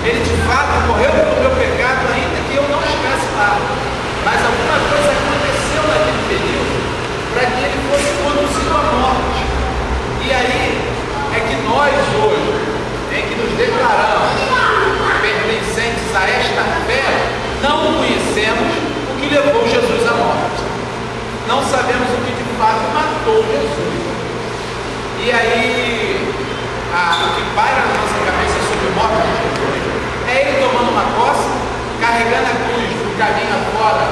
Ele de fato morreu pelo meu pecado, ainda que eu não estivesse lá. Mas alguma coisa aconteceu naquele período para que ele fosse conduzido à morte. E aí é que nós hoje, em que nos declaramos pertencentes a esta fé, não conhecemos o que levou Jesus à morte. Não sabemos o que de fato matou Jesus. E aí, o que paira na nossa cabeça sobre a morte de Jesus é ele tomando uma coça, carregando a cruz do caminho afora,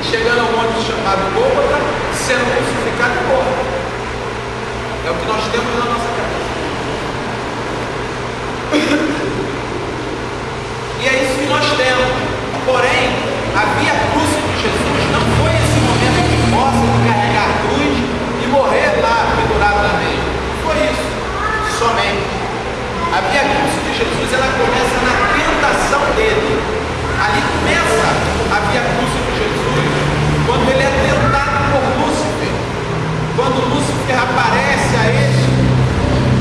chegando ao monte chamado Gólgota, sendo crucificado e morto. É o que nós temos na nossa cabeça. E é isso que nós temos. Porém, a via cruz de Jesus não foi esse momento de posse de carregar a cruz e morrer lá pendurado na mesa. Foi isso, somente. A via cruz de Jesus, ela começa na tentação dele. Ali começa a via cruz de Jesus, quando ele é tentado por Lúcifer. Quando Lúcifer aparece a ele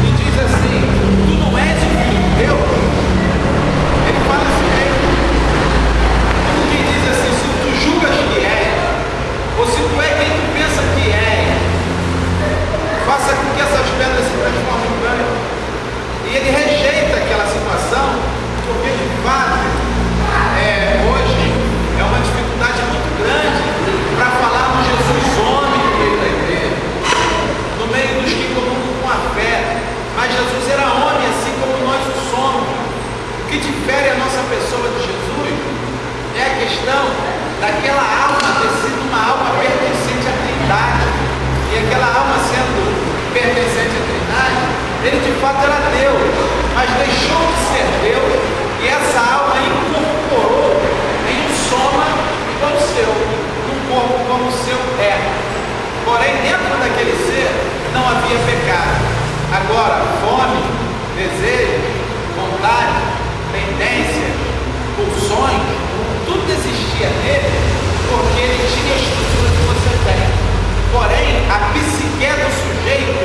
e diz assim: tu não és o filho de Deus? Ele fala assim a ele. Como quem diz assim: se tu julgas que é, ou se tu é quem tu pensa que é, faça com que essas pedras se transformem em pão. E ele rejeita aquela situação, porque de fato, hoje é uma dificuldade muito grande para falar do Jesus homem que ele da igreja, no meio dos que comungam com a fé. Mas Jesus era homem, assim como nós o somos. O que difere a nossa pessoa de Jesus é a questão daquela alma ter sido uma alma pertencente à Trindade. E aquela alma sendo pertencente à Trindade, ele de fato era Deus, mas deixou de ser Deus, e essa alma incorporou em um soma como o seu, num corpo como o seu é. Porém, dentro daquele ser não havia pecado. Agora, fome, desejo, vontade, tendências, pulsões, tudo existia nele, porque ele tinha a estrutura que você tem. Porém, a psique do sujeito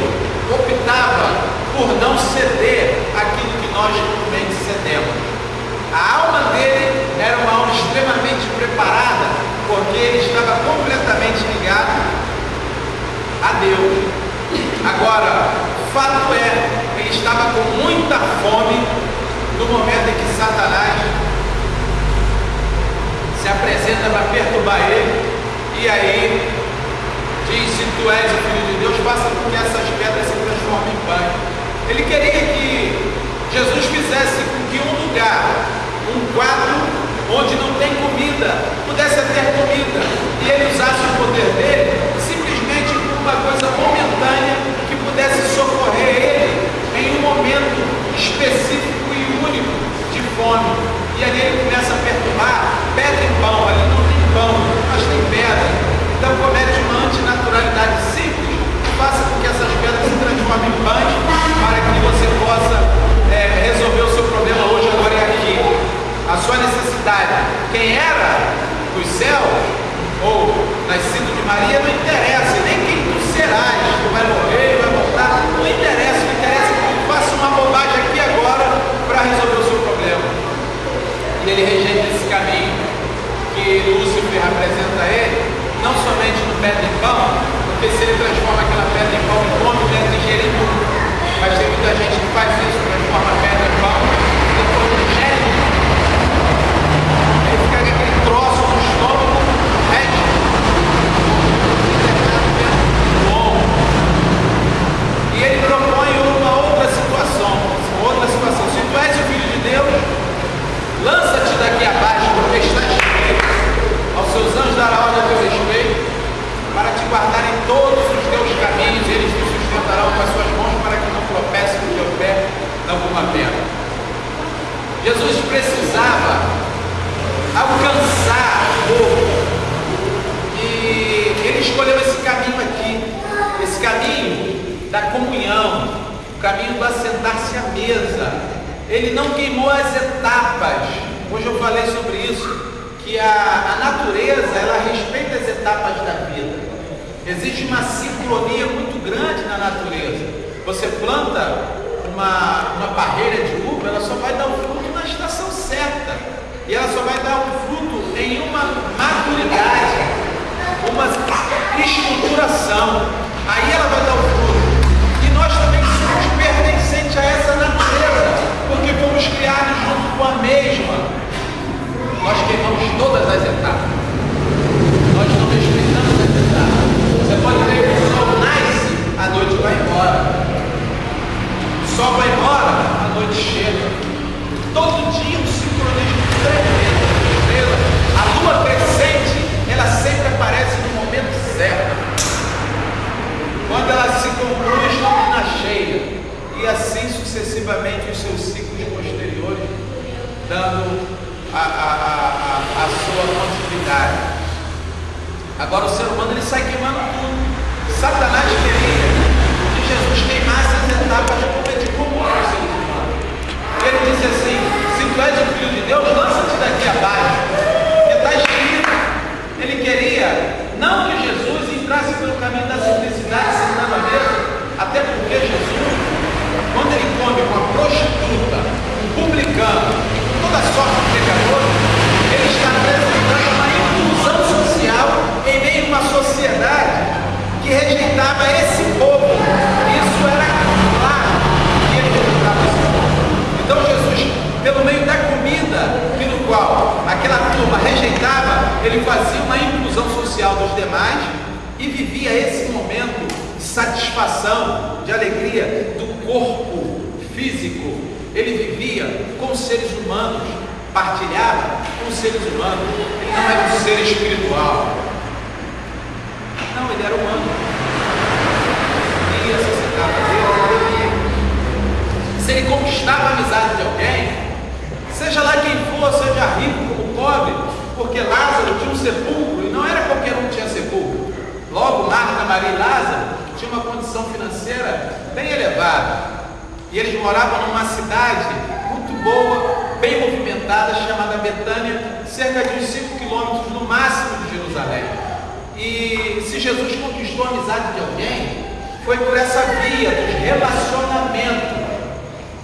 optava por não ceder aquilo que nós comumente cedemos. A alma dele era uma alma extremamente preparada, porque ele estava completamente ligado a Deus. Agora, o fato é, ele estava com muita fome no momento em que Satanás se apresenta para perturbar ele, e aí diz: se tu és o Filho de Deus, faça com que essas pedras se transformem em pão. Ele queria que Jesus fizesse com que um lugar, um quadro onde não tem comida, pudesse ter comida, e ele usasse o poder dele simplesmente por uma coisa momentânea que pudesse socorrer ele em um momento específico e único de fome. E ali ele começa a perturbar: pedra em pão, ali não tem pão, mas tem pedra. Então comete uma antinaturalidade simples, faça com que essas pedras se transformem em pães, para que você possa resolver o seu problema hoje, agora e aqui. A sua necessidade, quem era dos céus, ou nascido de Maria, não interessa, nem quem tu serás, tu vai morrer, vai voltar, não interessa. O que interessa é que tu faça uma bobagem aqui agora para resolver o seu problema. E ele rejeita esse caminho que Lúcifer apresenta a ele, não somente no pedra em pão, porque se ele transforma aquela pedra em pão, ele come, deve digerir tudo. Mas tem muita gente que faz isso, transforma a pedra em pão, e depois digere tudo. Ele fica com aquele troço no estômago, rege. E ele propõe uma outra situação. Se tu és o Filho de Deus, lança-te daqui abaixo, porque está escrito: aos seus anjos dará ordem a teu respeito, para te guardar em todos os teus caminhos, eles te sustentarão com as suas mãos, para que não tropece o teu pé em alguma pedra. Jesus precisava alcançar o povo, e ele escolheu esse caminho aqui, esse caminho da comunhão, o caminho do assentar-se à mesa. Ele não queimou as etapas. Hoje eu falei sobre isso, que a natureza, ela respeita as etapas da vida. Existe uma sincronia muito grande na natureza. Você planta uma parreira de uva, ela só vai dar o fruto na estação certa. E ela só vai dar um fruto em uma maturidade, uma estruturação. Aí ela vai dar o fruto. E nós também somos pertencentes a essa natureza, porque fomos criados junto com a mesma. Nós queimamos todas as etapas. Nós não respeitamos as etapas. Você pode ver que o sol nasce, a noite vai embora. O sol vai embora, a noite chega. Todo dia um sincronismo tremendo de estrela. A lua crescente, ela sempre aparece no momento certo. Quando ela se conclui na luna cheia. E assim sucessivamente os seus ciclos posteriores, dando a sua continuidade. Agora o ser humano ele sai queimando tudo. Satanás queria que Jesus queimasse as etapas de comum aos seres humanos. Ele disse assim: se tu és o filho de Deus, lança-te daqui abaixo, porque está escrito. Ele queria não que Jesus entrasse pelo caminho da simplicidade sentando à mesa, até porque Jesus, quando ele come com a prostituta, um publicano, toda sorte de pecadores, ele está apresentando uma inclusão social em meio a uma sociedade que rejeitava esse povo. Isso era claro que ele rejeitava esse povo. Então Jesus, pelo meio da comida, que no qual aquela turma rejeitava, ele fazia uma inclusão social dos demais e vivia esse momento de satisfação, de alegria do corpo físico. Ele vivia com os seres humanos, partilhava com os seres humanos. Ele não era um ser espiritual. Não, ele era humano. E essa cidade dele, se ele conquistava a amizade de alguém, seja lá quem for, seja rico ou pobre, porque Lázaro tinha um sepulcro, e não era qualquer um que tinha sepulcro. Logo, Marta, Maria e Lázaro tinham uma condição financeira bem elevada. E eles moravam numa cidade muito boa, bem movimentada, chamada Betânia, cerca de uns 5 quilômetros no máximo de Jerusalém. E se Jesus conquistou a amizade de alguém, foi por essa via dos relacionamentos.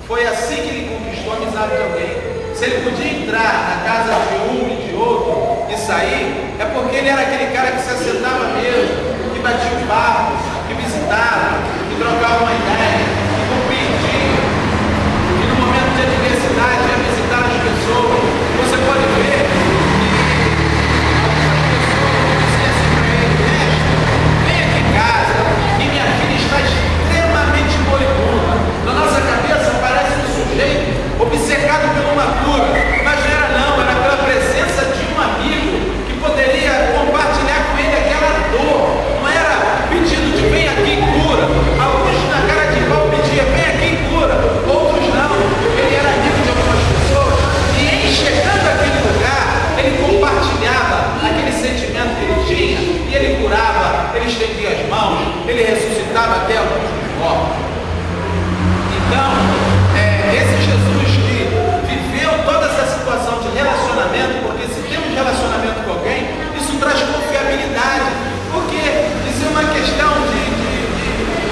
Foi assim que ele conquistou a amizade de alguém. Se ele podia entrar na casa de um e de outro e sair, é porque ele era aquele cara que se assentava mesmo, que batia o papo, que visitava, que trocava uma ideia, que compreendia. E no momento de adversidade ia visitar as pessoas. Você pode ver que algumas pessoas diziam assim para ele: mestre, vem aqui em casa, e minha filha está extremamente moribunda. Na nossa cabeça parece um sujeito obcecado por uma cura, mas não era não, era pela presença de um amigo que poderia compartilhar com ele aquela dor. Não era pedido de vem aqui e cura. Alguns na cara de pau pediam vem aqui e cura, outros não. Ele era amigo de algumas pessoas e em chegando àquele lugar, ele compartilhava aquele sentimento que ele tinha e ele curava, ele estendia as mãos, ele ressuscitava até alguns dos mortos. Então, esse Jesus que viveu toda essa situação de relacionamento, porque se temos relacionamento com alguém, isso traz confiabilidade, porque isso é uma questão de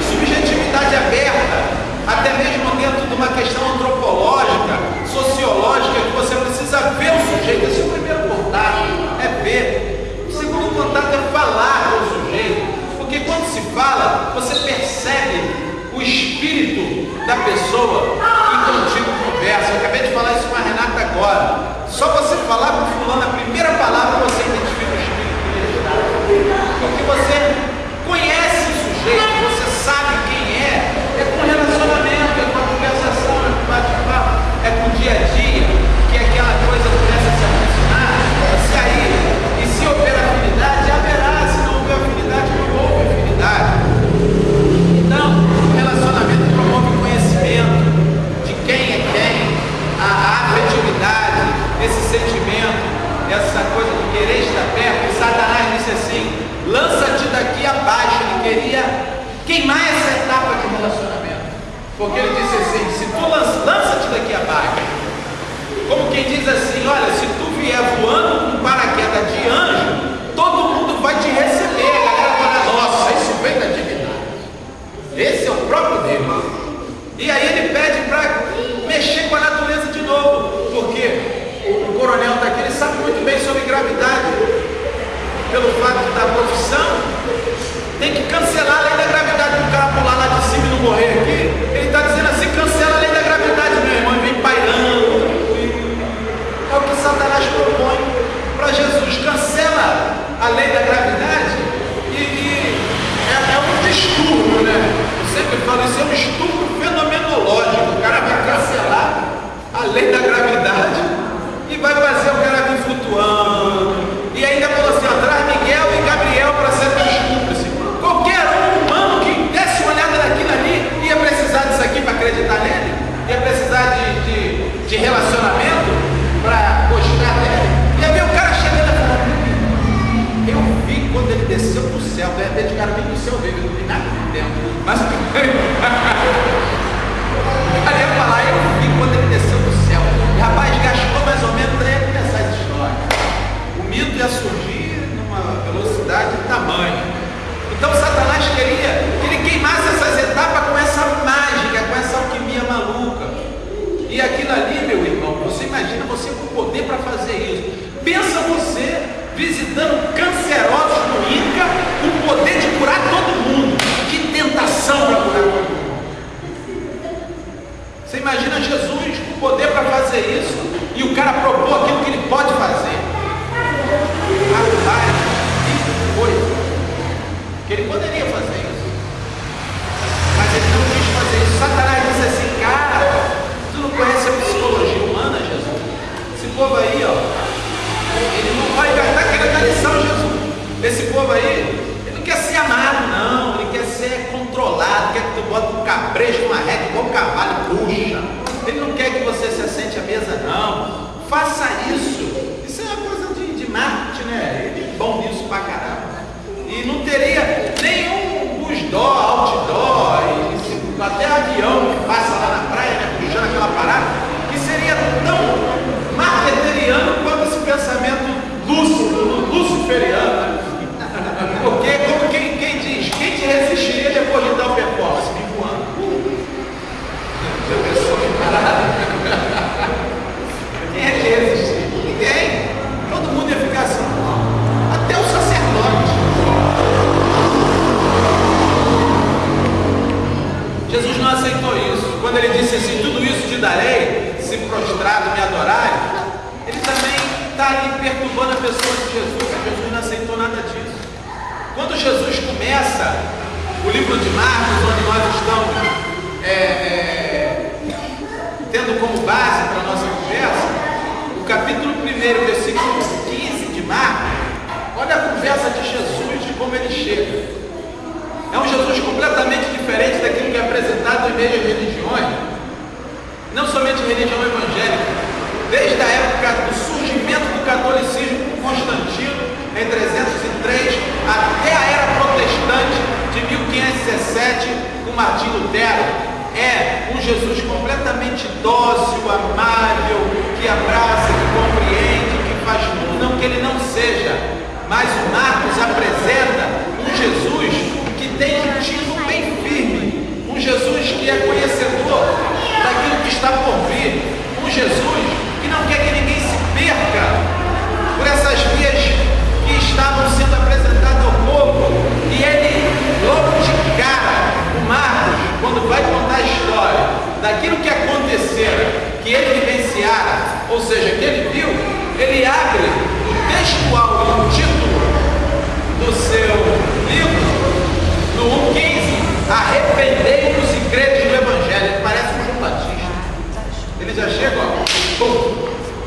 subjetividade aberta, até mesmo dentro de uma questão antropológica, sociológica, que você precisa ver o sujeito. Esse é o primeiro contato, é ver. O segundo contato é falar com o sujeito, porque quando se fala, você percebe o espírito da pessoa que contigo conversa. Eu acabei de falar isso com a Renata agora. Só você falar com o fulano a primeira palavra, você identifica o espírito que ele está. Porque você conhece o sujeito, você sabe quem é com relacionamento, é com a conversação, é com o bate-papo, é com o dia a dia, que aquela coisa começa a se aproximar, se aí, e se houver afinidade, haverá. Se não houver afinidade, não houve afinidade. Então, o relacionamento promove o conhecimento de quem é quem, a afetividade, esse sentimento, essa coisa do que também sobre gravidade, pelo fato da profissão, tem que cancelar a lei da gravidade. O cara pular lá de cima e não morrer aqui, ele está dizendo assim: cancela a lei da gravidade, meu irmão, e vem pairando. É o que Satanás propõe para Jesus: cancela a lei da gravidade, e é um distúrbio, né? Eu sempre falo isso, é um distúrbio fenomenológico. O cara vai cancelar a lei da gravidade e vai fazer o cara vir flutuando, e ainda falou assim: ó, traz Miguel e Gabriel para ser teus cúmplices. Qualquer humano que desse uma olhada naquilo ali ia precisar disso aqui para acreditar nele, ia precisar de relacionamento para gostar dele. Ia ver o cara chegando e falando: eu vi quando ele desceu do céu. De repente o cara vem do céu dele, eu não vi nada de dentro, mas o cara ia falar: eu vi quando ele desceu do céu. E rapaz, gastou mais ou menos para ele começar essa história. O mito ia surgir numa velocidade tamanha. Então Satanás queria que ele queimasse essas etapas com essa mágica, com essa alquimia maluca. E aquilo ali, meu irmão, você imagina você com poder para fazer isso. Pensa você visitando cancerosos no Inca com o poder de curar todo mundo. Que tentação para curar todo mundo. Você imagina Jesus com poder para fazer isso e o cara propor aquilo que ele pode fazer. Rapaz, que coisa. Que ele poderia fazer isso, mas ele não quis fazer isso. Satanás disse assim: cara, tu não conhece a psicologia humana, Jesus? Esse povo aí, ó, ele não vai gastar querendo dar lição, Jesus. Esse povo aí, ele não quer ser amado, não. Ele quer ser controlado, quer que tu bota um cabresto, uma régua, igual um cavalo, puxa. Ele não quer que você se assente à mesa, não. Faça isso. Isso é uma coisa de marketing, né? Ele é bom nisso pra caramba. E não teria nenhum busdó, outdoor, até avião que passa lá na praia, né, puxando aquela parada, que seria tão marketeriano quanto esse pensamento luciferiano. Porque, como quem diz, quem te resistiria depois de tal performance? Me voando. Já pensou que parada? Quem é que resistir? Ninguém. Todo mundo ia ficar assim. Até o sacerdote. Jesus não aceitou isso. Quando ele disse assim: tudo isso te darei, se prostrado me adorarem, ele também está ali perturbando a pessoa de Jesus. Jesus não aceitou nada disso. Quando Jesus começa o livro de Marcos, onde nós estamos tendo como base para a nossa conversa, o capítulo 1, versículo 15 de Marcos, olha a conversa de Jesus, de como ele chega. É um Jesus completamente diferente daquilo que é apresentado em meio às religiões, não somente religião evangélica. Desde a época do surgimento do catolicismo com Constantino, em 303, até a era protestante de 1517, com Martim Lutero, é um Jesus completamente dócil, amável, que abraça, que compreende, que faz tudo, não que ele não seja, mas o Marcos apresenta um Jesus que tem um tino bem firme, um Jesus que é conhecedor daquilo que está por vir, um Jesus que não quer que ninguém se perca por essas vias que estavam sendo apresentadas ao povo. E ele, logo de cara, o Marcos, quando vai contar a história daquilo que acontecera, que ele vivenciara, ou seja, que ele viu, ele abre o textual e o título do seu livro no 1,15, arrependei-vos e credes no Evangelho. Parece um João Batista. Ele já chega, ó,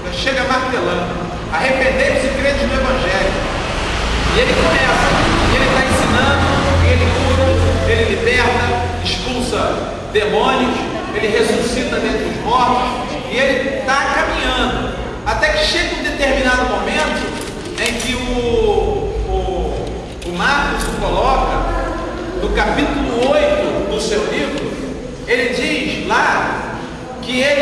já chega martelando: arrependei-vos e credes no Evangelho. E ele começa, e ele está ensinando, ele cura, ele liberta, expulsa demônios, ele ressuscita dentre os mortos, e ele está caminhando, até que chega um determinado momento em que o Marcos o coloca no capítulo 8 do seu livro. Ele diz lá que ele